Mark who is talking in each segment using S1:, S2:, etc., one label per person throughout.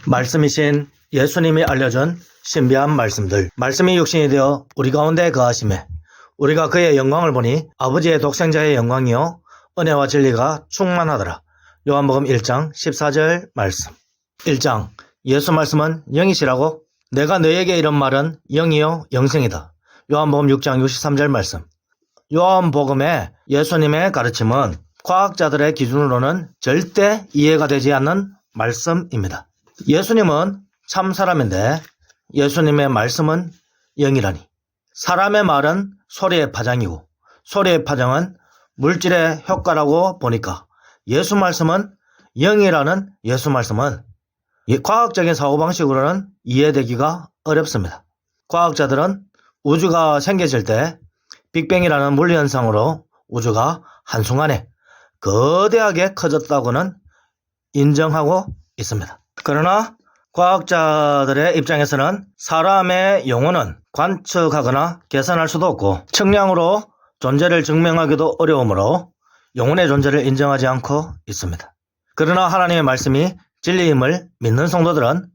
S1: 말씀이신 예수님이 알려준 신비한 말씀들. 말씀이 육신이 되어 우리 가운데 거하심에 우리가 그의 영광을 보니 아버지의 독생자의 영광이요 은혜와 진리가 충만하더라. 요한복음 1장 14절 말씀. 1장 예수 말씀은 영이시라고 내가 너에게 이런 말은 영이요 영생이다. 요한복음 6장 63절 말씀. 요한복음의 예수님의 가르침은 과학자들의 기준으로는 절대 이해가 되지 않는 말씀입니다. 예수님은 참 사람인데 예수님의 말씀은 영이라니. 사람의 말은 소리의 파장이고 소리의 파장은 물질의 효과라고 보니까 예수 말씀은 영이라는 예수 말씀은 과학적인 사고방식으로는 이해되기가 어렵습니다. 과학자들은 우주가 생겨질 때 빅뱅이라는 물리현상으로 우주가 한순간에 거대하게 커졌다고는 인정하고 있습니다. 그러나 과학자들의 입장에서는 사람의 영혼은 관측하거나 계산할 수도 없고 측량으로 존재를 증명하기도 어려우므로 영혼의 존재를 인정하지 않고 있습니다. 그러나 하나님의 말씀이 진리임을 믿는 성도들은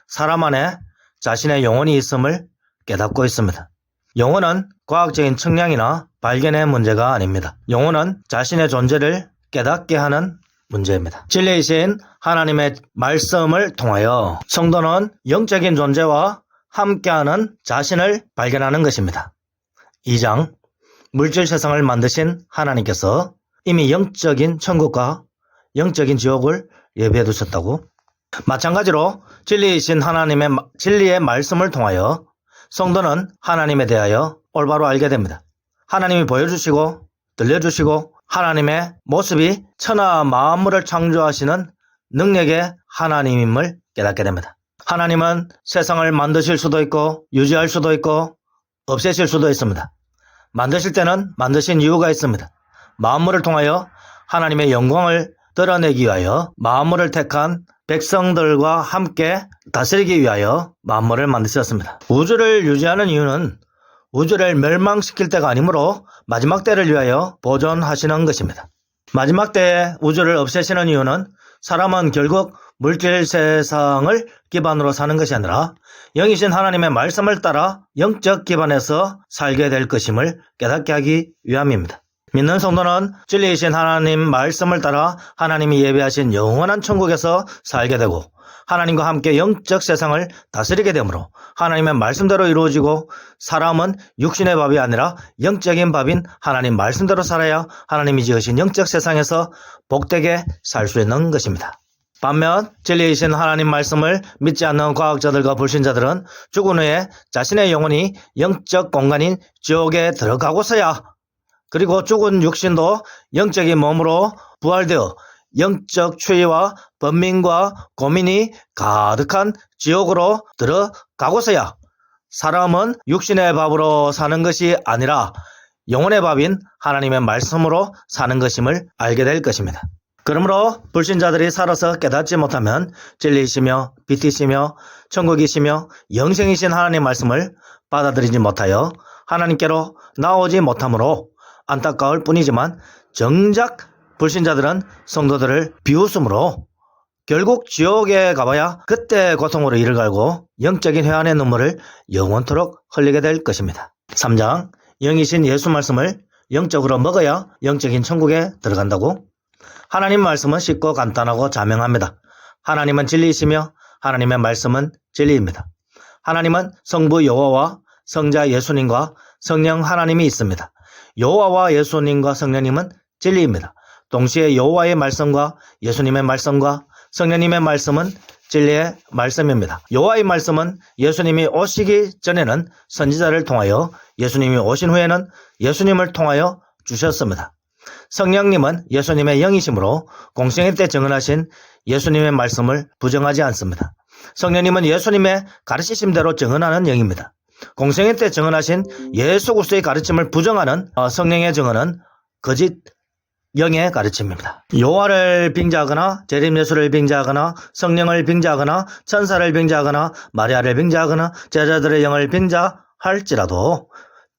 S1: 사람 안에 자신의 영혼이 있음을 깨닫고 있습니다. 영혼은 과학적인 측량이나 발견의 문제가 아닙니다. 영혼은 자신의 존재를 깨닫게 하는 문제입니다. 진리이신 하나님의 말씀을 통하여 성도는 영적인 존재와 함께하는 자신을 발견하는 것입니다. 2장 물질 세상을 만드신 하나님께서 이미 영적인 천국과 영적인 지옥을 예비해 두셨다고. 마찬가지로 진리이신 하나님의 진리의 말씀을 통하여 성도는 하나님에 대하여 올바로 알게 됩니다. 하나님이 보여주시고 들려주시고 하나님의 모습이 천하 만물을 창조하시는 능력의 하나님임을 깨닫게 됩니다. 하나님은 세상을 만드실 수도 있고 유지할 수도 있고 없애실 수도 있습니다. 만드실 때는 만드신 이유가 있습니다. 만물을 통하여 하나님의 영광을 드러내기 위하여 만물을 택한 백성들과 함께 다스리기 위하여 만물을 만드셨습니다. 우주를 유지하는 이유는 우주를 멸망시킬 때가 아니므로 마지막 때를 위하여 보존하시는 것입니다. 마지막 때에 우주를 없애시는 이유는 사람은 결국 물질 세상을 기반으로 사는 것이 아니라 영이신 하나님의 말씀을 따라 영적 기반에서 살게 될 것임을 깨닫게 하기 위함입니다. 믿는 성도는 진리이신 하나님 말씀을 따라 하나님이 예비하신 영원한 천국에서 살게 되고 하나님과 함께 영적 세상을 다스리게 되므로 하나님의 말씀대로 이루어지고 사람은 육신의 밥이 아니라 영적인 밥인 하나님 말씀대로 살아야 하나님이 지으신 영적 세상에서 복되게 살 수 있는 것입니다. 반면 진리이신 하나님 말씀을 믿지 않는 과학자들과 불신자들은 죽은 후에 자신의 영혼이 영적 공간인 지옥에 들어가고서야 그리고 죽은 육신도 영적인 몸으로 부활되어 영적 추위와 번민과 고민이 가득한 지옥으로 들어가고서야 사람은 육신의 밥으로 사는 것이 아니라 영혼의 밥인 하나님의 말씀으로 사는 것임을 알게 될 것입니다. 그러므로 불신자들이 살아서 깨닫지 못하면 진리이시며 빛이시며 천국이시며 영생이신 하나님 말씀을 받아들이지 못하여 하나님께로 나오지 못하므로 안타까울 뿐이지만 정작 불신자들은 성도들을 비웃음으로 결국 지옥에 가봐야 그때 고통으로 이를 갈고 영적인 회한의 눈물을 영원토록 흘리게 될 것입니다. 3장 영이신 예수 말씀을 영적으로 먹어야 영적인 천국에 들어간다고. 하나님 말씀은 쉽고 간단하고 자명합니다. 하나님은 진리이시며 하나님의 말씀은 진리입니다. 하나님은 성부 여호와와 성자 예수님과 성령 하나님이 있습니다. 여호와와 예수님과 성령님은 진리입니다. 동시에 여호와의 말씀과 예수님의 말씀과 성령님의 말씀은 진리의 말씀입니다. 여호와의 말씀은 예수님이 오시기 전에는 선지자를 통하여 예수님이 오신 후에는 예수님을 통하여 주셨습니다. 성령님은 예수님의 영이시므로 공생애 때 증언하신 예수님의 말씀을 부정하지 않습니다. 성령님은 예수님의 가르치심대로 증언하는 영입니다. 공생애 때 증언하신 예수 그리스도의 가르침을 부정하는 성령의 증언은 거짓 영의 가르침입니다. 여호와를 빙자하거나 재림 예수를 빙자하거나 성령을 빙자하거나 천사를 빙자하거나 마리아를 빙자하거나 제자들의 영을 빙자할지라도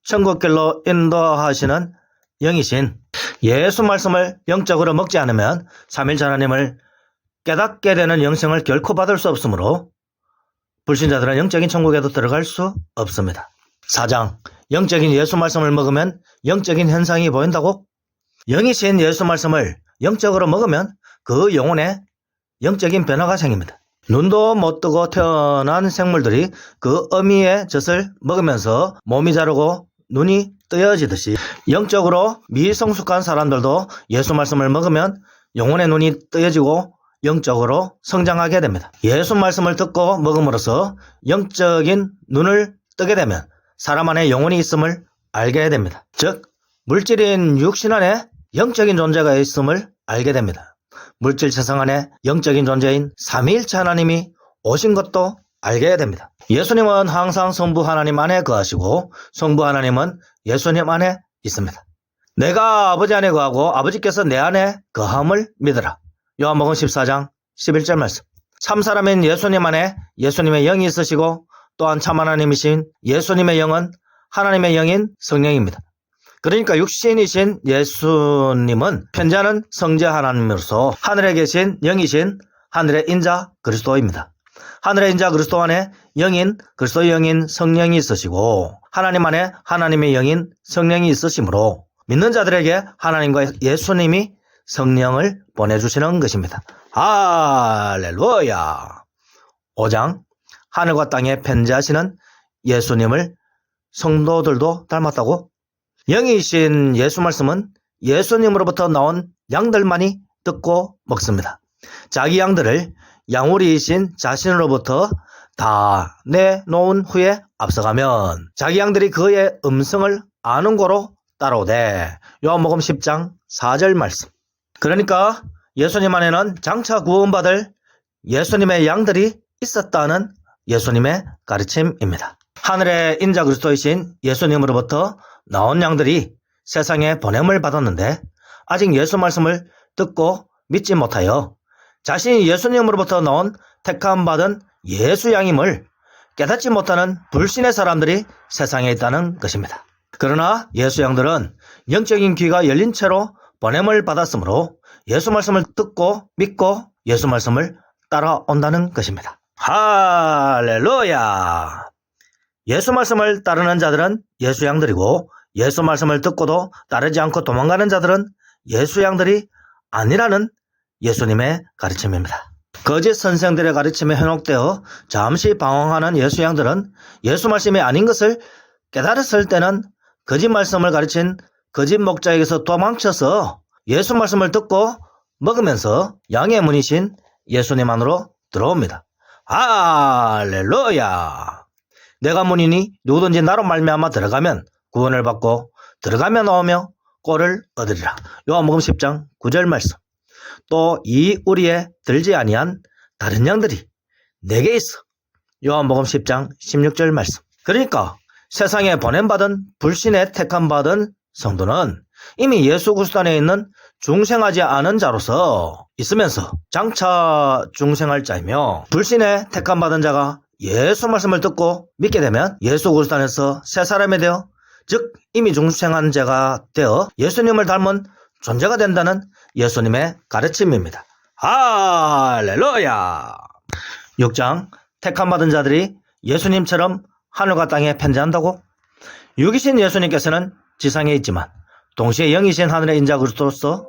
S1: 천국길로 인도하시는 영이신 예수 말씀을 영적으로 먹지 않으면 삼일째 하나님을 깨닫게 되는 영생을 결코 받을 수 없으므로 불신자들은 영적인 천국에도 들어갈 수 없습니다. 4장, 영적인 예수 말씀을 먹으면 영적인 현상이 보인다고? 영이신 예수 말씀을 영적으로 먹으면 그 영혼에 영적인 변화가 생깁니다. 눈도 못 뜨고 태어난 생물들이 그 어미의 젖을 먹으면서 몸이 자르고 눈이 뜨여지듯이 영적으로 미성숙한 사람들도 예수 말씀을 먹으면 영혼의 눈이 뜨여지고 영적으로 성장하게 됩니다. 예수 말씀을 듣고 먹음으로써 영적인 눈을 뜨게 되면 사람 안에 영혼이 있음을 알게 됩니다. 즉 물질인 육신 안에 영적인 존재가 있음을 알게 됩니다. 물질 세상 안에 영적인 존재인 삼위일체 하나님이 오신 것도 알게 됩니다. 예수님은 항상 성부 하나님 안에 거하시고 성부 하나님은 예수님 안에 있습니다. 내가 아버지 안에 거하고 아버지께서 내 안에 거함을 믿으라. 요한복음 14장 11절 말씀. 참사람인 예수님 안에 예수님의 영이 있으시고 또한 참 하나님이신 예수님의 영은 하나님의 영인 성령입니다. 그러니까 육신이신 예수님은 편지하는 성자 하나님으로서 하늘에 계신 영이신 하늘의 인자 그리스도입니다. 하늘의 인자 그리스도 안에 영인 그리스도의 영인 성령이 있으시고 하나님 안에 하나님의 영인 성령이 있으시므로 믿는 자들에게 하나님과 예수님이 성령을 보내주시는 것입니다. 할렐루야. 5장, 하늘과 땅에 편지하시는 예수님을 성도들도 닮았다고? 영이신 예수 말씀은 예수님으로부터 나온 양들만이 듣고 먹습니다. 자기 양들을 양우리이신 자신으로부터 다 내놓은 후에 앞서가면 자기 양들이 그의 음성을 아는 고로 따라오되 요한복음 10장 4절 말씀. 그러니까 예수님 안에는 장차 구원받을 예수님의 양들이 있었다는 예수님의 가르침입니다. 하늘의 인자 그리스도이신 예수님으로부터 나온 양들이 세상에 보냄을 받았는데 아직 예수 말씀을 듣고 믿지 못하여 자신이 예수님으로부터 나온 택함 받은 예수 양임을 깨닫지 못하는 불신의 사람들이 세상에 있다는 것입니다. 그러나 예수 양들은 영적인 귀가 열린 채로 보냄을 받았으므로 예수 말씀을 듣고 믿고 예수 말씀을 따라온다는 것입니다. 할렐루야. 예수 말씀을 따르는 자들은 예수 양들이고 예수 말씀을 듣고도 따르지 않고 도망가는 자들은 예수 양들이 아니라는 예수님의 가르침입니다. 거짓 선생들의 가르침에 현혹되어 잠시 방황하는 예수 양들은 예수 말씀이 아닌 것을 깨달았을 때는 거짓 말씀을 가르친 거짓 목자에게서 도망쳐서 예수 말씀을 듣고 먹으면서 양의 문이신 예수님 안으로 들어옵니다. 할렐루야. 내가 문이니 누구든지 나로 말미암아 들어가면 구원을 받고 들어가며 나오며 꼴을 얻으리라. 요한복음 10장 9절 말씀. 또 이 우리에 들지 아니한 다른 양들이 내게 있어. 요한복음 10장 16절 말씀. 그러니까 세상에 보냄받은 불신에 택함받은 성도는 이미 예수 그리스도 안에 있는 중생하지 않은 자로서 있으면서 장차 중생할 자이며 불신에 택함받은 자가 예수 말씀을 듣고 믿게 되면 예수 그리스도 안에서 새 사람이 되어 즉 이미 중생한 자가 되어 예수님을 닮은 존재가 된다는 예수님의 가르침입니다. 할렐루야. 6장, 택함받은 자들이 예수님처럼 하늘과 땅에 편지한다고? 육이신 예수님께서는 지상에 있지만 동시에 영이신 하늘의 인자 그리스도로서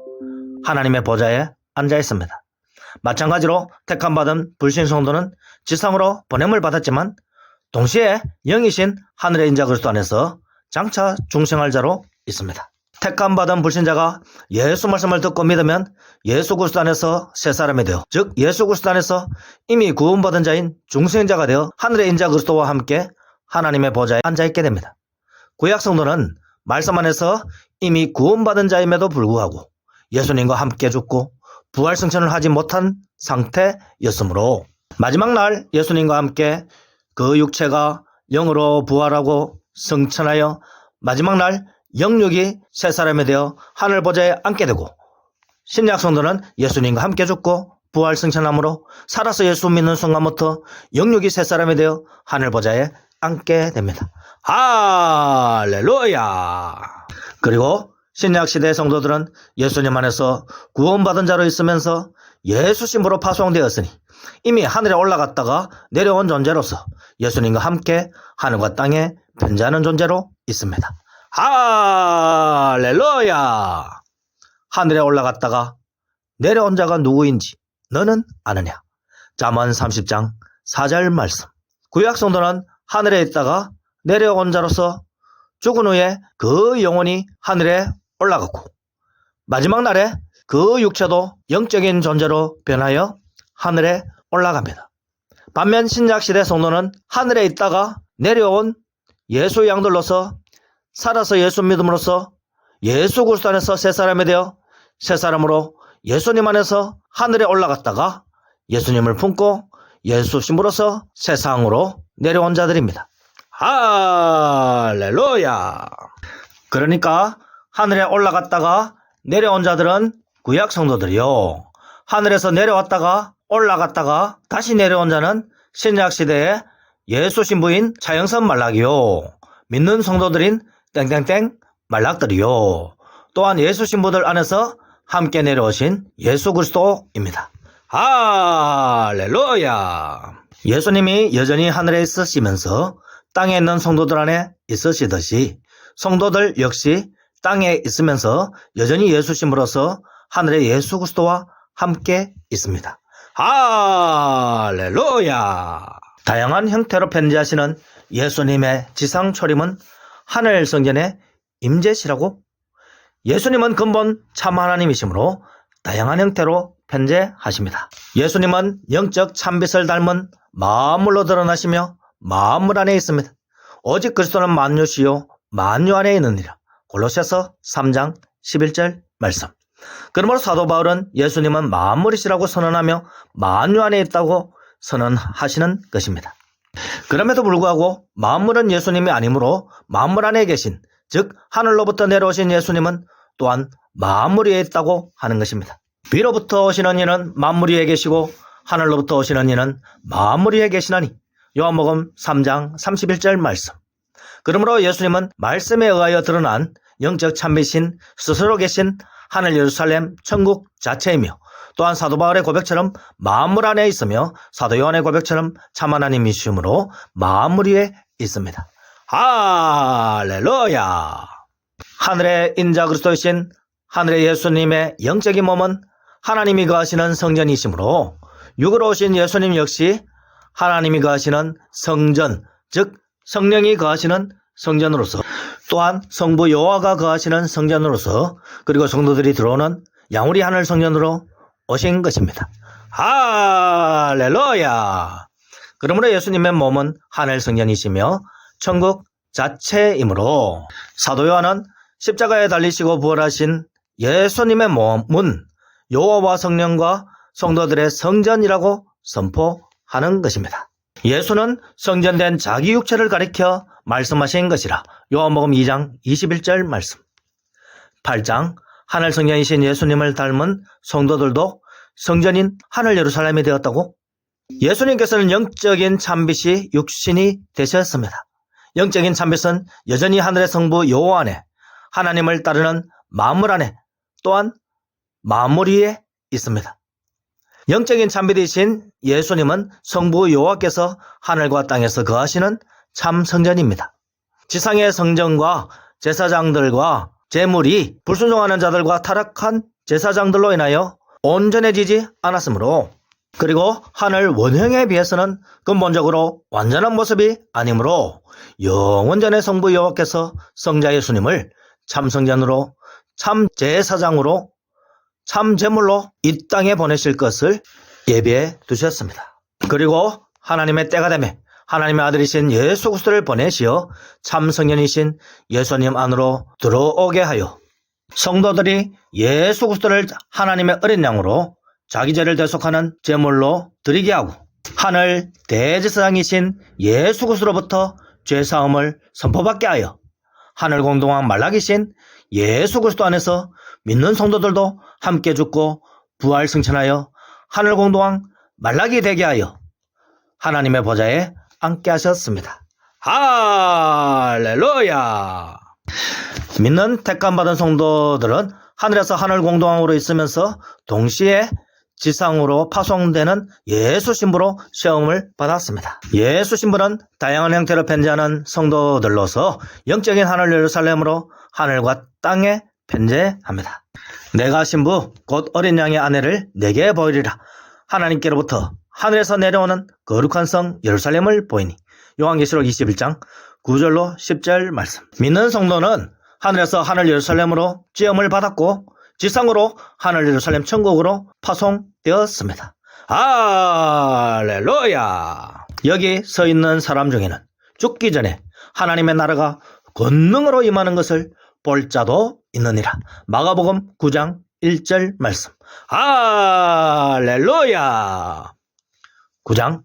S1: 하나님의 보좌에 앉아 있습니다. 마찬가지로 택함받은 불신 성도는 지상으로 보냄을 받았지만 동시에 영이신 하늘의 인자 그리스도 안에서 장차 중생할 자로 있습니다. 택함받은 불신자가 예수 말씀을 듣고 믿으면 예수 그리스도 안에서 새 사람이 되어 즉 예수 그리스도 안에서 이미 구원받은 자인 중생자가 되어 하늘의 인자 그리스도와 함께 하나님의 보좌에 앉아있게 됩니다. 구약 성도는 말씀 안에서 이미 구원받은 자임에도 불구하고 예수님과 함께 죽고 부활 승천을 하지 못한 상태였으므로 마지막 날 예수님과 함께 그 육체가 영으로 부활하고 승천하여 마지막 날 영육이 새 사람이 되어 하늘 보좌에 앉게 되고 신약 성도는 예수님과 함께 죽고 부활 승천함으로 살아서 예수 믿는 순간부터 영육이 새 사람이 되어 하늘 보좌에 앉게 됩니다. 할렐루야. 그리고 신약 시대 성도들은 예수님 안에서 구원받은 자로 있으면서 예수심으로 파송되었으니 이미 하늘에 올라갔다가 내려온 존재로서 예수님과 함께 하늘과 땅에 편재하는 존재로 있습니다. 할렐루야! 하늘에 올라갔다가 내려온 자가 누구인지 너는 아느냐? 잠언 30장 4절 말씀. 구약 성도는 하늘에 있다가 내려온 자로서 죽은 후에 그 영혼이 하늘에 올라갔고 마지막 날에 그 육체도 영적인 존재로 변하여 하늘에 올라갑니다. 반면 신약시대 성도는 하늘에 있다가 내려온 예수 양들로서 살아서 예수 믿음으로써 예수 그리스도 안에서 새 사람이 되어 새 사람으로 예수님 안에서 하늘에 올라갔다가 예수님을 품고 예수심으로써 세상으로 내려온 자들입니다. 할렐루야! 그러니까 하늘에 올라갔다가 내려온 자들은 구약 성도들이요. 하늘에서 내려왔다가 올라갔다가 다시 내려온 자는 신약 시대의 예수 신부인 차영선 말락이요. 믿는 성도들인 땡땡땡 말락들이요. 또한 예수 신부들 안에서 함께 내려오신 예수 그리스도입니다. 할렐루야! 예수님이 여전히 하늘에 있으시면서 땅에 있는 성도들 안에 있으시듯이 성도들 역시 땅에 있으면서 여전히 예수심으로써 하늘의 예수 그리스도와 함께 있습니다. 할렐루야! 다양한 형태로 편재하시는 예수님의 지상 초림은 하늘 성전의 임재시라고. 예수님은 근본 참 하나님이시므로 다양한 형태로 편재하십니다. 예수님은 영적 참빛을 닮은 만물로 드러나시며 만물 안에 있습니다. 오직 그리스도는 만유시요 만유 안에 있느니라. 골로새서 3장 11절 말씀. 그러므로 사도 바울은 예수님은 만물이시라고 선언하며 만유 안에 있다고 선언하시는 것입니다. 그럼에도 불구하고 만물은 예수님이 아니므로 만물 안에 계신, 즉 하늘로부터 내려오신 예수님은 또한 만물 위에 있다고 하는 것입니다. 위로부터 오시는 이는 만물 위에 계시고 하늘로부터 오시는 이는 만물 위에 계시나니. 요한복음 3장 31절 말씀. 그러므로 예수님은 말씀에 의하여 드러난 영적 참빛인 스스로 계신 하늘 예루살렘 천국 자체이며, 또한 사도 바울의 고백처럼 만물 안에 있으며 사도 요한의 고백처럼 참 하나님이시므로 만물 위에 있습니다. 할렐루야! 하늘의 인자 그리스도이신 하늘의 예수님의 영적인 몸은 하나님이 거하시는 성전이시므로 육으로 오신 예수님 역시 하나님이 거하시는 성전, 즉 성령이 거하시는 성전으로서, 또한 성부 여호와가 거하시는 성전으로서, 그리고 성도들이 들어오는 양우리 하늘 성전으로 오신 것입니다. 할렐루야! 그러므로 예수님의 몸은 하늘 성전이시며 천국 자체이므로 사도 요한은 십자가에 달리시고 부활하신 예수님의 몸은 여호와와 성령과 성도들의 성전이라고 선포하는 것입니다. 예수는 성전된 자기 육체를 가리켜 말씀하신 것이라. 요한복음 2장 21절 말씀. 8장 하늘 성전이신 예수님을 닮은 성도들도 성전인 하늘 예루살렘이 되었다고. 예수님께서는 영적인 참빛이 육신이 되셨습니다. 영적인 참빛은 여전히 하늘의 성부 여호와 안에, 하나님을 따르는 만물 안에, 또한 만물 위에 있습니다. 영적인 참빛이신 예수님은 성부 여호와께서 하늘과 땅에서 거하시는 참 성전입니다. 지상의 성전과 제사장들과 제물이 불순종하는 자들과 타락한 제사장들로 인하여 온전해지지 않았으므로, 그리고 하늘 원형에 비해서는 근본적으로 완전한 모습이 아니므로 영원전의 성부 여호와께서 성자 예수님을 참성전으로, 참제사장으로, 참제물로 이 땅에 보내실 것을 예비해 두셨습니다. 그리고 하나님의 때가 되매 하나님의 아들이신 예수 그리스도를 보내시어 참성전이신 예수님 안으로 들어오게 하여 성도들이 예수 그리스도를 하나님의 어린 양으로 자기 죄를 대속하는 제물로 드리게 하고, 하늘 대제사장이신 예수 그리스도로부터 죄사함을 선포받게 하여 하늘 공동왕 말락이신 예수 그리스도 안에서 믿는 성도들도 함께 죽고 부활 승천하여 하늘 공동왕 말락이 되게 하여 하나님의 보좌에 앉게 하셨습니다. 할렐루야! 믿는 택함받은 성도들은 하늘에서 하늘 공동왕으로 있으면서 동시에 지상으로 파송되는 예수 신부로 시험을 받았습니다. 예수 신부는 다양한 형태로 편지하는 성도들로서 영적인 하늘 예루살렘으로 하늘과 땅에 편지합니다. 내가 신부 곧 어린 양의 아내를 내게 보이리라. 하나님께로부터 하늘에서 내려오는 거룩한 성 예루살렘을 보이니. 요한계시록 21장 9절로 10절 말씀. 믿는 성도는 하늘에서 하늘 예루살렘으로 지음을 받았고 지상으로 하늘 예루살렘 천국으로 파송되었습니다. 할렐루야. 여기 서 있는 사람 중에는 죽기 전에 하나님의 나라가 권능으로 임하는 것을 볼 자도 있느니라. 마가복음 9장 1절 말씀. 할렐루야. 9장.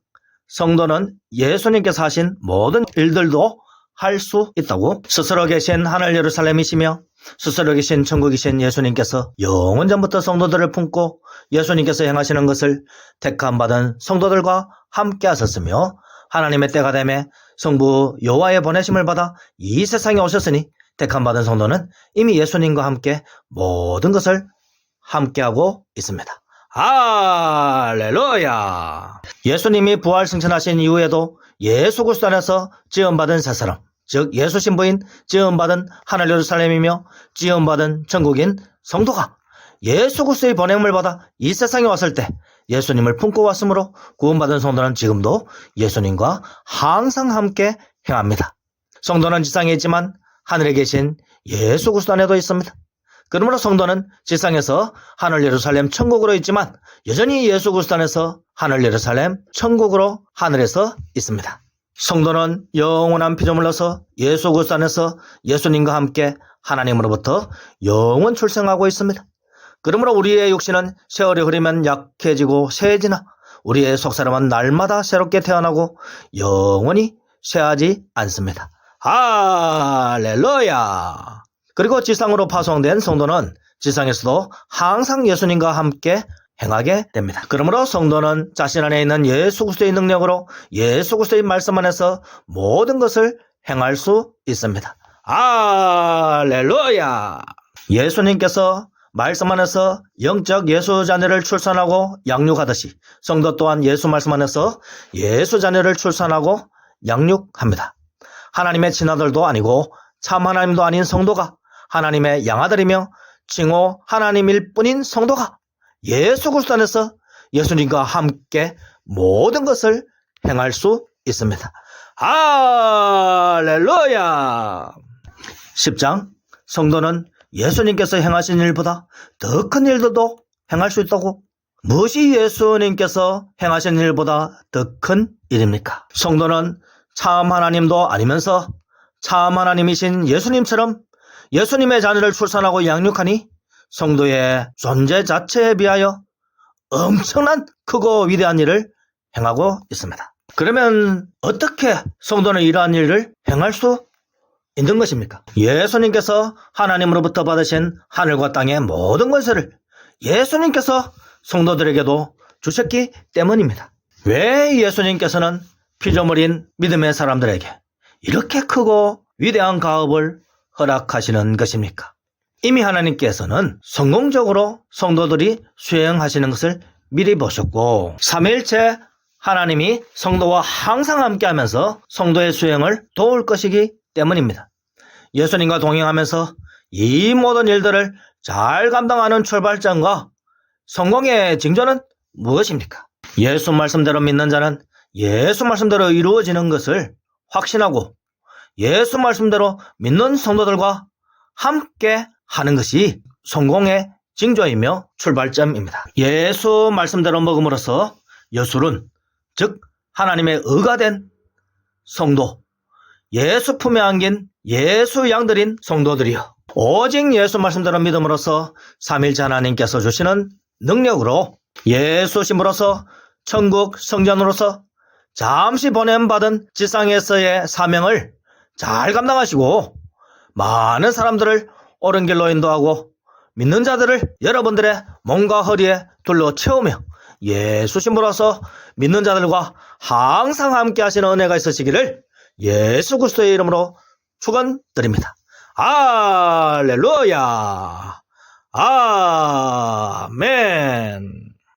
S1: 성도는 예수님께서 하신 모든 일들도 할 수 있다고. 스스로 계신 하늘 예루살렘이시며 스스로 계신 천국이신 예수님께서 영원 전부터 성도들을 품고 예수님께서 행하시는 것을 택함받은 성도들과 함께 하셨으며 하나님의 때가 되매 성부 여호와의 보내심을 받아 이 세상에 오셨으니 택함받은 성도는 이미 예수님과 함께 모든 것을 함께하고 있습니다. 할렐루야. 예수님이 부활 승천하신 이후에도 예수 그리스도 안에서 지음받은 새 사람, 즉 예수 신부인 지음받은 하늘 예루살렘이며 지음받은 천국인 성도가 예수 그리스도의 보냄을 받아 이 세상에 왔을 때 예수님을 품고 왔으므로 구원받은 성도는 지금도 예수님과 항상 함께 행합니다. 성도는 지상에 있지만 하늘에 계신 예수 그리스도 안에도 있습니다. 그러므로 성도는 지상에서 하늘 예루살렘 천국으로 있지만 여전히 예수 그리스도 안에서 하늘 예루살렘 천국으로 하늘에서 있습니다. 성도는 영원한 피조물로서 예수 그리스도 안에서 예수님과 함께 하나님으로부터 영원 출생하고 있습니다. 그러므로 우리의 육신은 세월이 흐르면 약해지고 쇠해지나 우리의 속사람은 날마다 새롭게 태어나고 영원히 쇠하지 않습니다. 할렐루야. 그리고 지상으로 파송된 성도는 지상에서도 항상 예수님과 함께 행하게 됩니다. 그러므로 성도는 자신 안에 있는 예수 그리스도의 능력으로 예수 그리스도의 말씀 안에서 모든 것을 행할 수 있습니다. 할렐루야. 예수님께서 말씀 안에서 영적 예수 자녀를 출산하고 양육하듯이 성도 또한 예수 말씀 안에서 예수 자녀를 출산하고 양육합니다. 하나님의 친아들도 아니고 참 하나님도 아닌 성도가 하나님의 양아들이며 칭호 하나님일 뿐인 성도가 예수 그리스도 안에서 예수님과 함께 모든 것을 행할 수 있습니다. 할렐루야. 10장. 성도는 예수님께서 행하신 일보다 더 큰 일들도 행할 수 있다고. 무엇이 예수님께서 행하신 일보다 더 큰 일입니까? 성도는 참 하나님도 아니면서 참 하나님이신 예수님처럼 예수님의 자녀를 출산하고 양육하니 성도의 존재 자체에 비하여 엄청난 크고 위대한 일을 행하고 있습니다. 그러면 어떻게 성도는 이러한 일을 행할 수 있는 것입니까? 예수님께서 하나님으로부터 받으신 하늘과 땅의 모든 권세를 예수님께서 성도들에게도 주셨기 때문입니다. 왜 예수님께서는 피조물인 믿음의 사람들에게 이렇게 크고 위대한 가업을 허락하시는 것입니까? 이미 하나님께서는 성공적으로 성도들이 수행하시는 것을 미리 보셨고 삼위일체 하나님이 성도와 항상 함께하면서 성도의 수행을 도울 것이기 때문입니다. 예수님과 동행하면서 이 모든 일들을 잘 감당하는 출발점과 성공의 징조는 무엇입니까? 예수 말씀대로 믿는 자는 예수 말씀대로 이루어지는 것을 확신하고 예수 말씀대로 믿는 성도들과 함께 하는 것이 성공의 징조이며 출발점입니다. 예수 말씀대로 먹음으로써 여술은 즉 하나님의 의가 된 성도, 예수 품에 안긴 예수 양들인 성도들이요 오직 예수 말씀대로 믿음으로써 삼일째 하나님께서 주시는 능력으로 예수 심으로써 천국 성전으로서 잠시 보냄받은 지상에서의 사명을 잘 감당하시고 많은 사람들을 옳은 길로 인도하고 믿는 자들을 여러분들의 몸과 허리에 둘러 채우며 예수 심으로써 믿는 자들과 항상 함께 하시는 은혜가 있으시기를 예수 그리스도의 이름으로 축원드립니다. 할렐루야. 아멘.